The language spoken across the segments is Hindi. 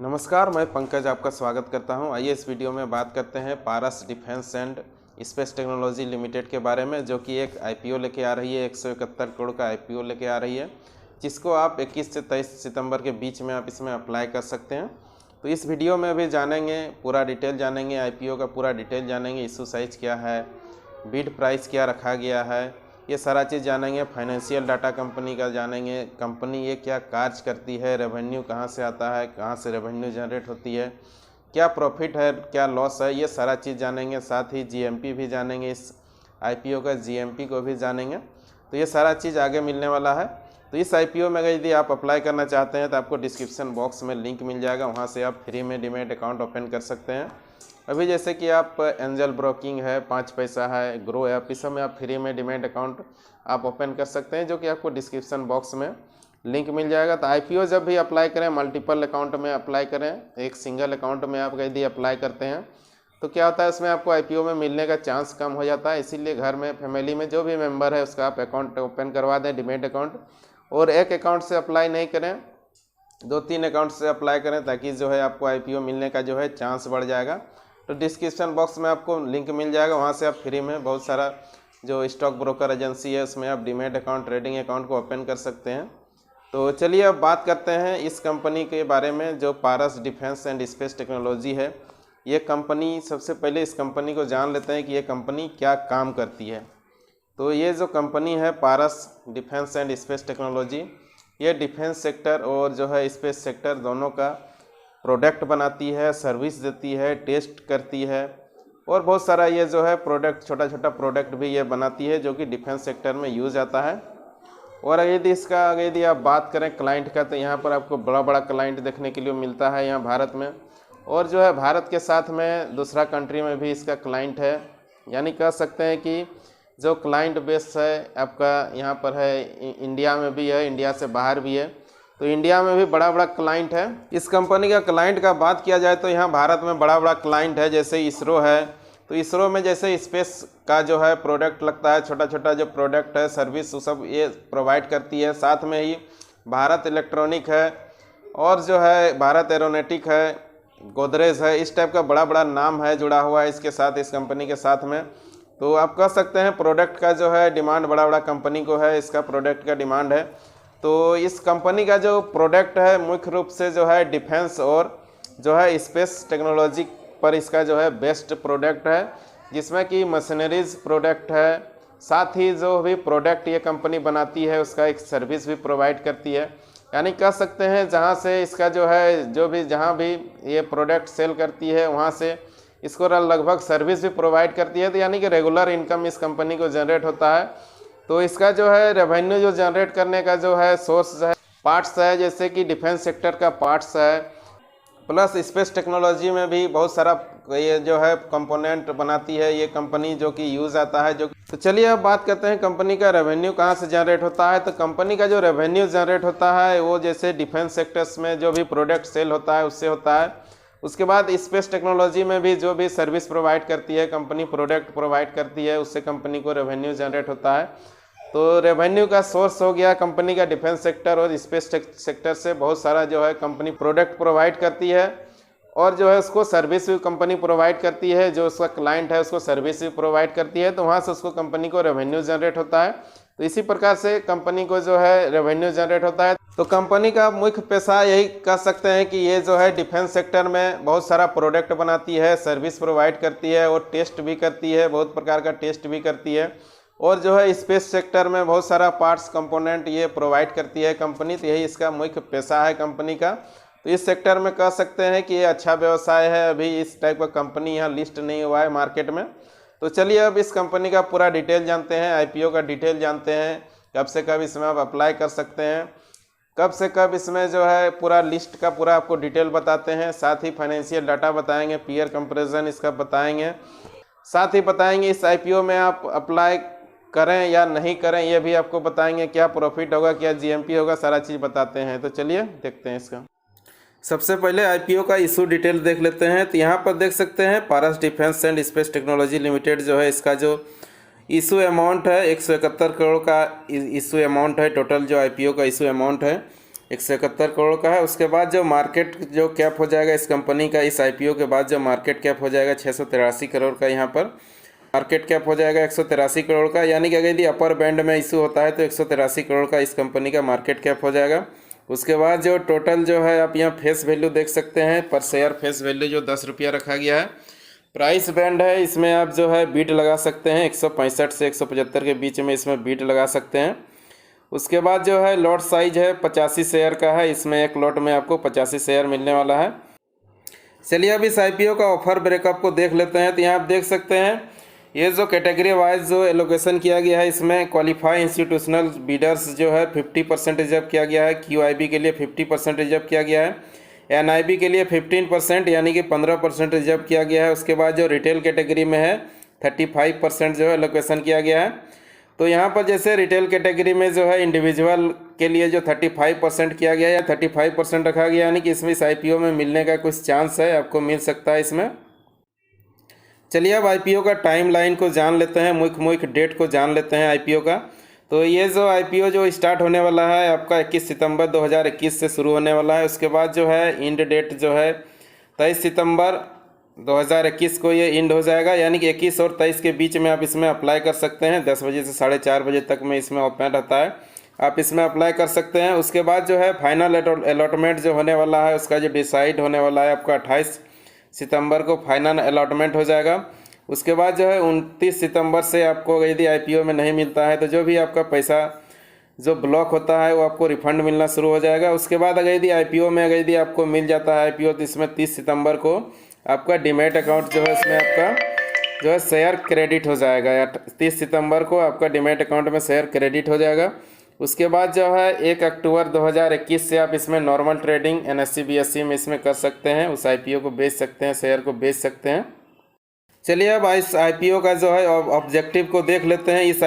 नमस्कार, मैं पंकज आपका स्वागत करता हूं। आइए इस वीडियो में बात करते हैं Paras defence and space technology limited के बारे में, जो कि एक आईपीओ लेके आ रही है। 171 करोड़ का आईपीओ लेके आ रही है, जिसको आप 21 से 23 सितंबर के बीच में आप इसमें अप्लाई कर सकते हैं। तो इस वीडियो में अभी जानेंगे, पूरा डिटेल जानेंगे, आईपीओ का पूरा डिटेल जानेंगे, इशू साइज क्या है, बिड प्राइस क्या रखा गया है, ये सारा चीज़ जानेंगे। फाइनेंशियल डाटा कंपनी का जानेंगे, कंपनी ये क्या कार्य करती है, रेवेन्यू कहाँ से आता है, कहाँ से रेवेन्यू जनरेट होती है, क्या प्रॉफिट है, क्या लॉस है, ये सारा चीज़ जानेंगे। साथ ही जीएमपी भी जानेंगे, इस आईपीओ का जीएमपी को भी जानेंगे। तो ये सारा चीज़ आगे मिलने वाला है। तो इस आईपीओ में अगर यदि आप अप्लाई करना चाहते हैं तो आपको डिस्क्रिप्शन बॉक्स में लिंक मिल जाएगा, वहाँ से आप फ्री में डीमैट अकाउंट ओपन कर सकते हैं। अभी जैसे कि आप एंजल ब्रोकिंग है, 5 पैसा है, ग्रो ऐप, इस समय आप फ्री में डीमैट अकाउंट आप ओपन कर सकते हैं, जो कि आपको डिस्क्रिप्शन बॉक्स में लिंक मिल जाएगा। तो आईपीओ जब भी अप्लाई करें, मल्टीपल अकाउंट में अप्लाई करें, एक सिंगल अकाउंट में आप यदि अप्लाई करते हैं तो क्या होता है, उसमें आपको आईपीओ में मिलने का चांस कम हो जाता है। इसीलिए घर में, फैमिली में जो भी मेंबर है उसका आप अकाउंट ओपन करवा दें, डीमैट अकाउंट। और एक अकाउंट से अप्लाई नहीं करें, 2-3 अकाउंट से अप्लाई करें, ताकि जो है आपको आईपीओ मिलने का जो है चांस बढ़ जाएगा। तो डिस्क्रिप्शन बॉक्स में आपको लिंक मिल जाएगा, वहाँ से आप फ्री में बहुत सारा जो स्टॉक ब्रोकर एजेंसी है उसमें आप डीमैट अकाउंट, ट्रेडिंग अकाउंट को ओपन कर सकते हैं। तो चलिए अब बात करते हैं इस कंपनी के बारे में, जो पारस डिफेंस एंड स्पेस टेक्नोलॉजी है। ये कंपनी, सबसे पहले इस कंपनी को जान लेते हैं कि ये कंपनी क्या काम करती है। तो ये जो कंपनी है पारस डिफेंस एंड स्पेस टेक्नोलॉजी, ये डिफेंस सेक्टर और जो है स्पेस सेक्टर दोनों का प्रोडक्ट बनाती है, सर्विस देती है, टेस्ट करती है, और बहुत सारा ये जो है प्रोडक्ट, छोटा छोटा प्रोडक्ट भी ये बनाती है, जो कि डिफेंस सेक्टर में यूज़ आता है। और यदि इसका, यदि आप बात करें क्लाइंट का, तो यहाँ पर आपको बड़ा बड़ा क्लाइंट देखने के लिए मिलता है यहाँ भारत में। और जो है भारत के साथ में दूसरा कंट्री में भी इसका क्लाइंट है, यानी कह सकते हैं कि जो क्लाइंट बेस है आपका यहाँ पर है, इंडिया में भी है, इंडिया से बाहर भी है। तो इंडिया में भी बड़ा बड़ा क्लाइंट है। इस कंपनी का क्लाइंट का बात किया जाए तो यहाँ भारत में बड़ा बड़ा क्लाइंट है, जैसे इसरो है। तो इसरो में जैसे स्पेस का जो है प्रोडक्ट लगता है, छोटा छोटा जो प्रोडक्ट है, सर्विस, वो सब ये प्रोवाइड करती है। साथ में ही भारत इलेक्ट्रॉनिक है, और जो है भारत एरोनॉटिक है, गोदरेज है, इस टाइप का बड़ा बड़ा नाम है जुड़ा हुआ है इसके साथ, इस कंपनी के साथ में। तो आप कह सकते हैं प्रोडक्ट का जो है डिमांड बड़ा बड़ा कंपनी को है, इसका प्रोडक्ट का डिमांड है। तो इस कंपनी का जो प्रोडक्ट है मुख्य रूप से जो है डिफेंस और जो है स्पेस टेक्नोलॉजी पर इसका जो है बेस्ट प्रोडक्ट है, जिसमें कि मशीनरीज प्रोडक्ट है। साथ ही जो भी प्रोडक्ट ये कंपनी बनाती है उसका एक सर्विस भी प्रोवाइड करती है। यानी कह सकते हैं जहाँ से इसका जो है, जो भी जहाँ भी ये प्रोडक्ट सेल करती है वहाँ से इसको लगभग सर्विस भी प्रोवाइड करती है। तो यानी कि रेगुलर इनकम इस कंपनी को जनरेट होता है। तो इसका जो है रेवेन्यू जो जनरेट करने का जो है सोर्स है, पार्ट्स है, जैसे कि डिफेंस सेक्टर का पार्ट्स है, प्लस स्पेस टेक्नोलॉजी में भी बहुत सारा ये जो है कंपोनेंट बनाती है ये कंपनी, जो कि यूज़ आता है। जो तो चलिए अब बात करते हैं कंपनी का रेवेन्यू कहाँ से जनरेट होता है। तो कंपनी का जो रेवेन्यू जनरेट होता है वो जैसे डिफेंस सेक्टर्स में जो भी प्रोडक्ट सेल होता है उससे होता है। उसके बाद स्पेस टेक्नोलॉजी में भी जो भी सर्विस प्रोवाइड करती है कंपनी, प्रोडक्ट प्रोवाइड करती है, उससे कंपनी को रेवेन्यू जनरेट होता है। तो रेवेन्यू का सोर्स हो गया कंपनी का डिफेंस सेक्टर और स्पेस सेक्टर से बहुत सारा जो है कंपनी प्रोडक्ट प्रोवाइड करती है, और जो है उसको सर्विस भी कंपनी प्रोवाइड करती है, जो उसका क्लाइंट है उसको सर्विस भी प्रोवाइड करती है। तो वहाँ से उसको कंपनी को रेवेन्यू जनरेट होता है। तो इसी प्रकार से कंपनी को जो है रेवेन्यू जनरेट होता है। तो कंपनी का मुख्य पैसा यही कह सकते हैं कि ये जो है डिफेंस सेक्टर में बहुत सारा प्रोडक्ट बनाती है, सर्विस प्रोवाइड करती है, और टेस्ट भी करती है, बहुत प्रकार का टेस्ट भी करती है। और जो है स्पेस सेक्टर में बहुत सारा पार्ट्स, कंपोनेंट ये प्रोवाइड करती है कंपनी। तो यही इसका मुख्य पैसा है कंपनी का। तो इस सेक्टर में कह सकते हैं कि ये अच्छा व्यवसाय है। अभी इस टाइप का कंपनी यहाँ लिस्ट नहीं हुआ है मार्केट में। तो चलिए अब इस कंपनी का पूरा डिटेल जानते हैं, आईपीओ का डिटेल जानते हैं, कब से कब इसमें आप अप्लाई कर सकते हैं, कब से कब इसमें जो है पूरा लिस्ट का पूरा आपको डिटेल बताते हैं। साथ ही फाइनेंशियल डाटा बताएंगे, पीयर कंपेरिजन इसका बताएंगे, साथ ही बताएंगे इस आईपीओ में आप अप्लाई करें या नहीं करें ये भी आपको बताएंगे, क्या प्रॉफिट होगा, क्या जीएमपी होगा, सारा चीज़ बताते हैं। तो चलिए देखते हैं इसका। सबसे पहले आईपीओ का इशू डिटेल देख लेते हैं। तो यहाँ पर देख सकते हैं Paras defence and space technology limited जो है, इसका जो इशू अमाउंट है 171 करोड़ का इशू अमाउंट है। टोटल जो आईपीओ का इशू अमाउंट है 171 करोड़ का है। उसके बाद जो मार्केट जो कैप हो जाएगा इस कंपनी का, इस आईपीओ के बाद जो मार्केट कैप हो जाएगा 683 करोड़ का। यहाँ पर मार्केट कैप हो जाएगा 183 करोड़ का, यानी कि अगर यदि अपर बैंड में इशू होता है तो 183 करोड़ का इस कंपनी का मार्केट कैप हो जाएगा। उसके बाद जो टोटल जो है आप यहाँ फेस वैल्यू देख सकते हैं, पर शेयर फेस वैल्यू जो 10 रुपया रखा गया है। प्राइस बैंड है, इसमें आप जो है बीट लगा सकते हैं, 165 से 175 के बीच में इसमें बीट लगा सकते हैं। उसके बाद जो है लॉट साइज है 85 शेयर का है, इसमें एक लॉट में आपको 85 शेयर मिलने वाला है। चलिए अब इस आईपीओ का ऑफर ब्रेकअप को देख लेते हैं। तो यहाँ आप देख सकते हैं ये जो कैटेगरी वाइज जो एलोकेशन किया गया है, इसमें क्वालिफाई इंस्टीट्यूशनल बीडर्स जो है 50% रिजर्व किया गया है, क्यूआईबी के लिए 50% रिजर्व किया गया है, एनआईबी के लिए 15% यानी कि 15% रिजर्व किया गया है। उसके बाद जो रिटेल कैटेगरी में है 35% जो है एलोकेशन किया गया है। तो यहाँ पर जैसे रिटेल कैटेगरी में जो है इंडिविजुअल के लिए जो 35% किया गया है या 35% रखा गया, यानी कि इसमें इस आईपीओ में मिलने का कुछ चांस है, आपको मिल सकता है इसमें। चलिए अब आईपीओ का टाइम लाइन को जान लेते हैं, मुख्य डेट को जान लेते हैं आईपीओ का। तो ये जो आईपीओ जो स्टार्ट होने वाला है आपका 21 सितंबर 2021 से शुरू होने वाला है। उसके बाद जो है इंड डेट जो है 23 सितंबर 2021 को ये इंड हो जाएगा, यानी कि 21 और 23 के बीच में आप इसमें अप्लाई कर सकते हैं। 10 बजे से 4:30 बजे तक में इसमें ओपन रहता है, आप इसमें अप्लाई कर सकते हैं। उसके बाद जो है फाइनल अलॉटमेंट जो होने वाला है उसका जो डिसाइड होने वाला है आपका 28 सितंबर को फाइनल अलॉटमेंट हो जाएगा। उसके बाद जो है 29 सितंबर से आपको यदि आईपीओ में नहीं मिलता है तो जो भी आपका पैसा जो ब्लॉक होता है वो आपको रिफंड मिलना शुरू हो जाएगा। उसके बाद अगर यदि आईपीओ में अगर यदि आपको मिल जाता है आईपीओ, तो इसमें 30 सितंबर को आपका डीमैट अकाउंट जो है इसमें आपका जो है शेयर क्रेडिट हो जाएगा, या 30 सितंबर को आपका डीमैट अकाउंट में शेयर क्रेडिट हो जाएगा। उसके बाद जो है 1 अक्टूबर 2021 से आप इसमें नॉर्मल ट्रेडिंग एनएससी बीएससी में इसमें कर सकते हैं, उस आईपीओ को बेच सकते हैं, शेयर को बेच सकते हैं। चलिए अब इस आईपीओ का जो है ऑब्जेक्टिव को देख लेते हैं। इस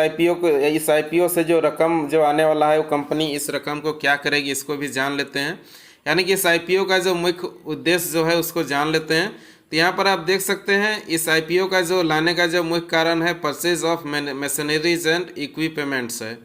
आईपीओ से जो रकम जो आने वाला है वो कंपनी इस रकम को क्या करेगी इसको भी जान लेते हैं, यानी कि इस आईपीओ का जो मुख्य उद्देश्य जो है उसको जान लेते हैं। तो यहाँ पर आप देख सकते हैं इस आईपीओ का जो लाने का जो मुख्य कारण है purchase of machineries and equipments है,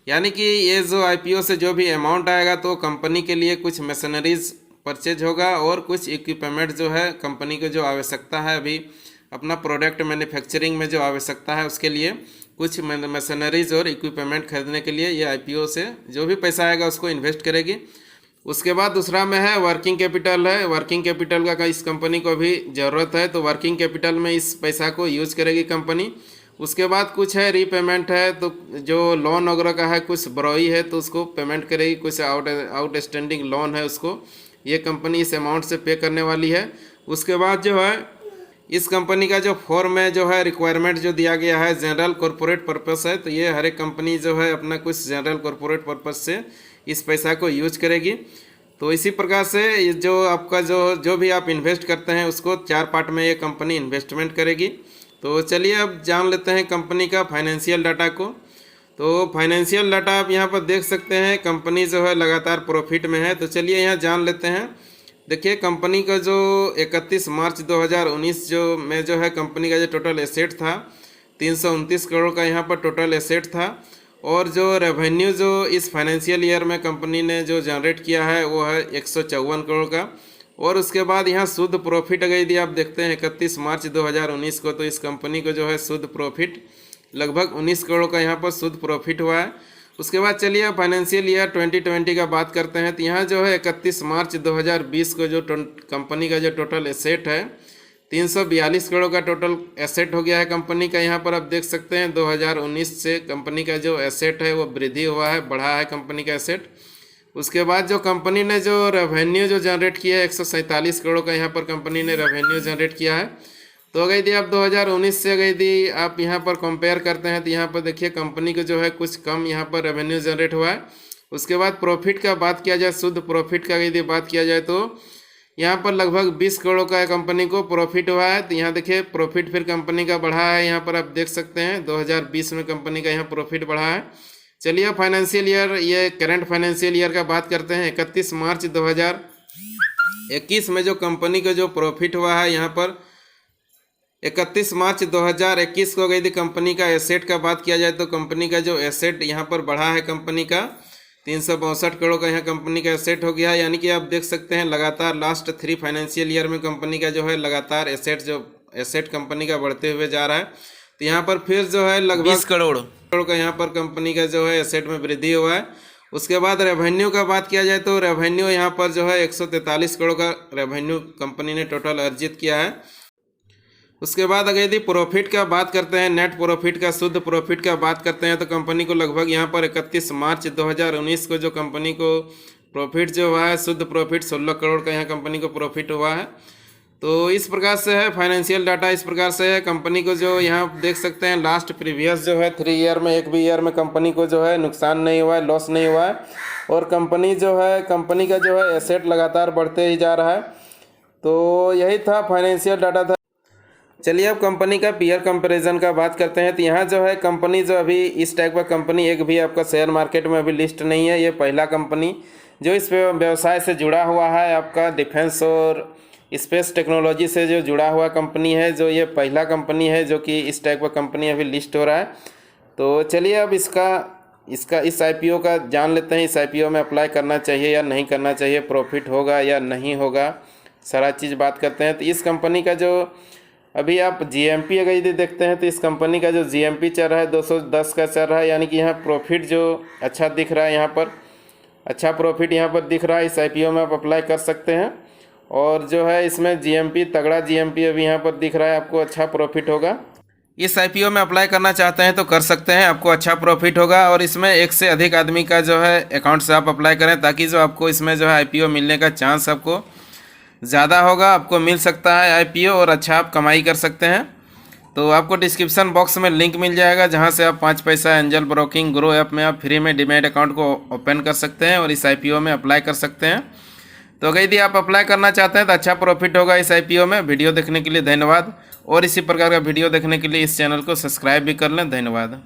यानी कि ये जो आईपीओ से जो भी अमाउंट आएगा तो कंपनी के लिए कुछ मशीनरीज परचेज होगा और कुछ इक्विपमेंट जो है कंपनी को जो आवश्यकता है अभी अपना प्रोडक्ट मैन्युफैक्चरिंग में जो आवश्यकता है उसके लिए कुछ मशीनरीज और इक्विपमेंट खरीदने के लिए ये आईपीओ से जो भी पैसा आएगा उसको इन्वेस्ट करेगी। उसके बाद दूसरा में है वर्किंग कैपिटल है, वर्किंग कैपिटल का इस कंपनी को भी ज़रूरत है, तो वर्किंग कैपिटल में इस पैसा को यूज करेगी कंपनी। उसके बाद कुछ है रीपेमेंट है, तो जो लोन वगैरह का है कुछ ब्रोई है तो उसको पेमेंट करेगी, कुछ आउटस्टैंडिंग लोन है उसको ये कंपनी इस अमाउंट से पे करने वाली है। उसके बाद जो है इस कंपनी का जो फॉर्म में जो है रिक्वायरमेंट जो दिया गया है जनरल कॉरपोरेट पर्पस है, तो ये हर एक कंपनी जो है अपना कुछ जनरल कॉरपोरेट पर्पस से इस पैसा को यूज करेगी। तो इसी प्रकार से जो आपका जो भी आप इन्वेस्ट करते हैं उसको 4 पार्ट में ये कंपनी इन्वेस्टमेंट करेगी। तो चलिए अब जान लेते हैं कंपनी का फाइनेंशियल डाटा को। तो फाइनेंशियल डाटा आप यहाँ पर देख सकते हैं, कंपनी जो है लगातार प्रॉफिट में है। तो चलिए यहाँ जान लेते हैं। देखिए कंपनी का जो 31 मार्च 2019 में जो है कंपनी का जो टोटल एसेट था 329 करोड़ का यहाँ पर टोटल एसेट था, और जो रेवेन्यू जो इस फाइनेंशियल ईयर में कंपनी ने जो जनरेट किया है वो है 154 करोड़ का। और उसके बाद यहाँ शुद्ध प्रॉफिट अगर यदि आप देखते हैं 31 मार्च 2019 को, तो इस कंपनी को जो है शुद्ध प्रॉफिट लगभग 19 करोड़ का यहाँ पर शुद्ध प्रॉफिट हुआ है। उसके बाद चलिए फाइनेंशियल ईयर 2020 का बात करते हैं। तो यहाँ जो है 31 मार्च 2020 को जो कंपनी का जो टोटल एसेट है 342 करोड़ का टोटल एसेट हो गया है कंपनी का। यहाँ पर आप देख सकते हैं 2019 से कंपनी का जो एसेट है वो वृद्धि हुआ है, बढ़ा है कंपनी का एसेट। उसके बाद जो कंपनी ने जो रेवेन्यू जो जनरेट किया है 147 करोड़ का यहाँ पर कंपनी ने रेवेन्यू जनरेट किया है। तो अगर यदि आप 2019 से अगर यदि आप यहाँ पर कंपेयर करते हैं तो यहाँ पर देखिए कंपनी को जो है कुछ कम यहाँ पर रेवेन्यू जनरेट हुआ है। उसके बाद प्रॉफिट का बात किया जाए, शुद्ध प्रॉफिट का यदि बात किया जाए तो यहाँ पर लगभग 20 करोड़ का कंपनी को प्रॉफिट हुआ है। तो यहाँ देखिए प्रॉफिट फिर कंपनी का बढ़ा है, यहाँ पर आप देख सकते हैं 2020 में कंपनी का यहाँ प्रॉफिट बढ़ा है। चलिए फाइनेंशियल ईयर ये करंट फाइनेंशियल ईयर का बात करते हैं। 31 मार्च 2021 में जो कंपनी का जो प्रॉफिट हुआ है यहाँ पर 31 मार्च 2021 को यदि कंपनी का एसेट का बात किया जाए तो कंपनी का जो एसेट यहाँ पर बढ़ा है कंपनी का 362 करोड़ का यहाँ कंपनी का एसेट हो गया है। यानी कि आप देख सकते हैं लगातार लास्ट 3 फाइनेंशियल ईयर में कंपनी का जो है लगातार एसेट कंपनी का बढ़ते हुए जा रहा है। तो यहाँ पर फिर जो है लगभग 20 करोड़ का यहाँ पर कंपनी का जो है एसेट में वृद्धि हुआ है। उसके बाद रेवेन्यू का बात किया जाए तो रेवेन्यू यहाँ पर जो है 143 करोड़ का रेवेन्यू कंपनी ने टोटल अर्जित किया है। उसके बाद अगर यदि प्रॉफिट का बात करते हैं, नेट प्रॉफिट का, शुद्ध प्रॉफिट का बात करते हैं तो कंपनी को लगभग यहाँ पर 31 मार्च 2019 को जो कंपनी को प्रॉफिट जो हुआ है, शुद्ध प्रॉफिट 16 करोड़ का यहाँ कंपनी को प्रॉफिट हुआ है। तो इस प्रकार से है फाइनेंशियल डाटा, इस प्रकार से है कंपनी को जो यहाँ देख सकते हैं लास्ट प्रीवियस जो है 3 ईयर में, एक भी ईयर में कंपनी को जो है नुकसान नहीं हुआ है, लॉस नहीं हुआ है। और कंपनी का जो है एसेट लगातार बढ़ते ही जा रहा है। तो यही था फाइनेंशियल डाटा था। चलिए अब कंपनी का पीयर कंपैरिजन का बात करते हैं। तो यहाँ जो है कंपनी जो अभी इस टाइप का कंपनी एक भी आपका शेयर मार्केट में अभी लिस्ट नहीं है। ये पहला कंपनी जो इस व्यवसाय से जुड़ा हुआ है, आपका डिफेंस और स्पेस टेक्नोलॉजी से जो जुड़ा हुआ कंपनी है, जो ये पहला कंपनी है जो कि इस टाइप का कंपनी अभी लिस्ट हो रहा है। तो चलिए अब इस आईपीओ का जान लेते हैं। इस आईपीओ में अप्लाई करना चाहिए या नहीं करना चाहिए, प्रॉफिट होगा या नहीं होगा, सारा चीज़ बात करते हैं। तो इस कंपनी का जो अभी आप जीएमपी अगर यदि देखते हैं तो इस कंपनी का जो जीएमपी चल रहा है 210 का चल रहा है। यानी कि यहाँ प्रॉफिट जो अच्छा दिख रहा है, यहाँ पर अच्छा प्रॉफिट यहाँ पर दिख रहा है। इस आईपीओ में आप अप्लाई कर सकते हैं। और जो है इसमें जीएमपी, तगड़ा जीएमपी अभी यहाँ पर दिख रहा है, आपको अच्छा प्रॉफिट होगा। इस आईपीओ में अप्लाई करना चाहते हैं तो कर सकते हैं, आपको अच्छा प्रॉफिट होगा। और इसमें एक से अधिक आदमी का जो है अकाउंट से आप अप्लाई करें, ताकि जो आपको इसमें जो है आईपीओ मिलने का चांस आपको ज़्यादा होगा, आपको मिल सकता है आईपीओ और अच्छा आप कमाई कर सकते हैं। तो आपको डिस्क्रिप्शन बॉक्स में लिंक मिल जाएगा, जहां से आप 5 पैसा एंजल ब्रोकिंग ग्रो ऐप में आप फ्री में डीमैट अकाउंट को ओपन कर सकते हैं और इस आईपीओ में अप्लाई कर सकते हैं। तो अगर यदि आप अप्लाई करना चाहते हैं तो अच्छा प्रॉफिट होगा इस आईपीओ में। वीडियो देखने के लिए धन्यवाद, और इसी प्रकार का वीडियो देखने के लिए इस चैनल को सब्सक्राइब भी कर लें। धन्यवाद।